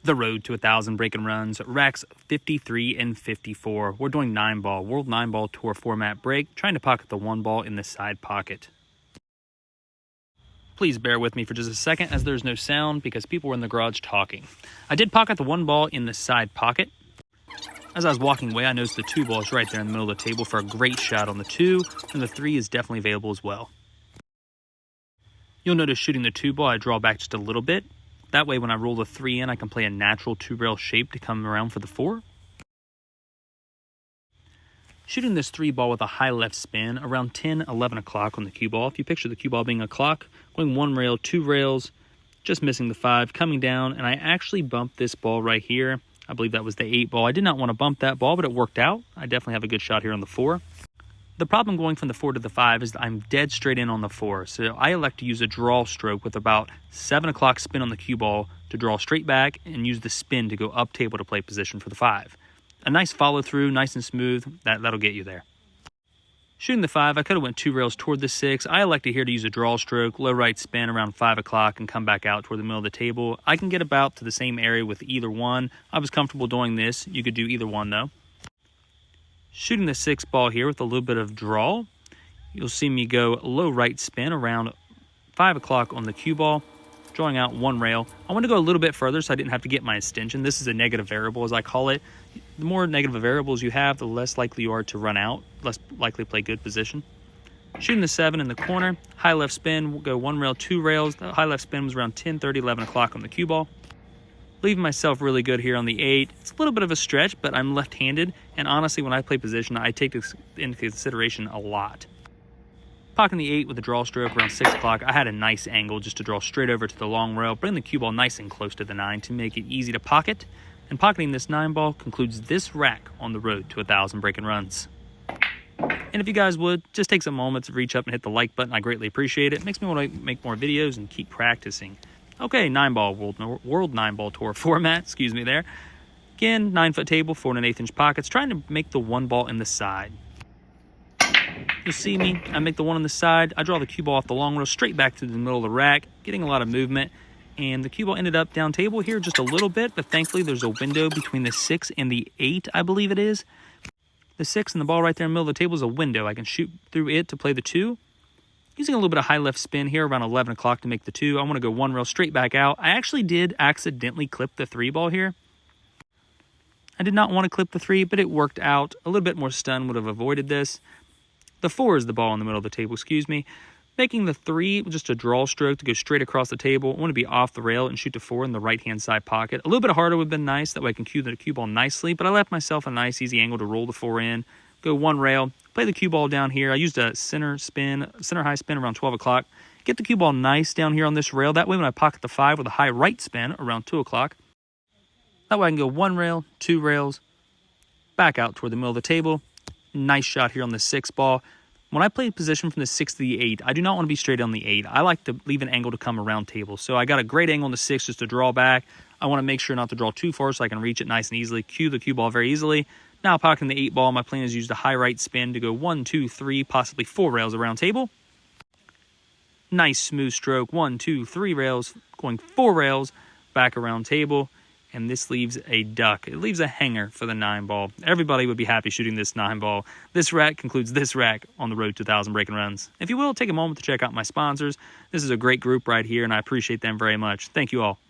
The road to 1,000 breaking runs, racks 53 and 54. We're doing 9-ball, World 9-ball Tour format break, trying to pocket the 1 ball in the side pocket. Please bear with me for just a second as there's no sound because people were in the garage talking. I did pocket the 1 ball in the side pocket. As I was walking away, I noticed the 2 ball is right there in the middle of the table for a great shot on the 2, and the 3 is definitely available as well. You'll notice shooting the 2 ball, I draw back just a little bit. That way, when I roll the 3 in, I can play a natural 2-rail shape to come around for the 4. Shooting this 3 ball with a high left spin around 10, 11 o'clock on the cue ball. If you picture the cue ball being a clock, going 1 rail, 2 rails, just missing the 5, coming down, and I actually bumped this ball right here. I believe that was the 8 ball. I did not want to bump that ball, but it worked out. I definitely have a good shot here on the 4. The problem going from the 4 to the 5 is that I'm dead straight in on the 4, so I elect to use a draw stroke with about 7 o'clock spin on the cue ball to draw straight back and use the spin to go up table to play position for the 5. A nice follow through, nice and smooth, that'll get you there. Shooting the 5, I could have went 2 rails toward the 6. I elected here to use a draw stroke, low right spin around 5 o'clock and come back out toward the middle of the table. I can get about to the same area with either one. I was comfortable doing this. You could do either one though. Shooting the 6 ball here with a little bit of draw. You'll see me go low right spin around 5 o'clock on the cue ball, drawing out 1 rail. I want to go a little bit further so I didn't have to get my extension. This is a negative variable as I call it. The more negative variables you have, the less likely you are to run out, less likely to play good position. Shooting the 7 in the corner, high left spin, we'll go 1 rail, 2 rails. The high left spin was around 10:30, 11 o'clock on the cue ball. Leaving myself really good here on the 8. It's a little bit of a stretch, but I'm left-handed, and honestly, when I play position, I take this into consideration a lot. Pocketing the 8 with a draw stroke around 6 o'clock, I had a nice angle just to draw straight over to the long rail, bring the cue ball nice and close to the 9 to make it easy to pocket, and pocketing this 9 ball concludes this rack on the road to 1,000 breaking runs. And if you guys would, just take some moments to reach up and hit the like button. I greatly appreciate it. It makes me want to make more videos and keep practicing. Okay, 9-ball World 9-ball Tour format, excuse me there. Again, 9-foot table, 4 1/8-inch pockets, trying to make the 1 ball in the side. You'll see me, I make the 1 on the side, I draw the cue ball off the long rail straight back to the middle of the rack, getting a lot of movement, and the cue ball ended up down table here just a little bit, but thankfully there's a window between the 6 and the 8, I believe it is. The 6 and the ball right there in the middle of the table is a window. I can shoot through it to play the 2. Using a little bit of high left spin here around 11 o'clock to make the 2. I want to go 1 rail straight back out. I actually did accidentally clip the 3 ball here. I did not want to clip the 3, but it worked out. A little bit more stun would have avoided this. The 4 is the ball in the middle of the table, excuse me. Making the 3 just a draw stroke to go straight across the table. I want to be off the rail and shoot the 4 in the right-hand side pocket. A little bit harder would have been nice. That way I can cue the cue ball nicely, but I left myself a nice, easy angle to roll the 4 in. Go 1 rail, play the cue ball down here. I used a center high spin around 12 o'clock. Get the cue ball nice down here on this rail. That way when I pocket the 5 with a high right spin around 2 o'clock, that way I can go 1 rail, 2 rails, back out toward the middle of the table. Nice shot here on the 6 ball. When I play position from the 6 to the 8, I do not want to be straight on the 8. I like to leave an angle to come around table. So I got a great angle on the 6 just to draw back. I want to make sure not to draw too far so I can reach it nice and easily, cue the cue ball very easily. Now pocketing the 8 ball, my plan is to use the high right spin to go 1, 2, 3, possibly 4 rails around table. Nice smooth stroke, 1, 2, 3 rails, going 4 rails back around table. And this leaves a duck. It leaves a hanger for the 9 ball. Everybody would be happy shooting this 9 ball. This rack concludes this rack on the road to 1,000 breaking runs. If you will, take a moment to check out my sponsors. This is a great group right here, and I appreciate them very much. Thank you all.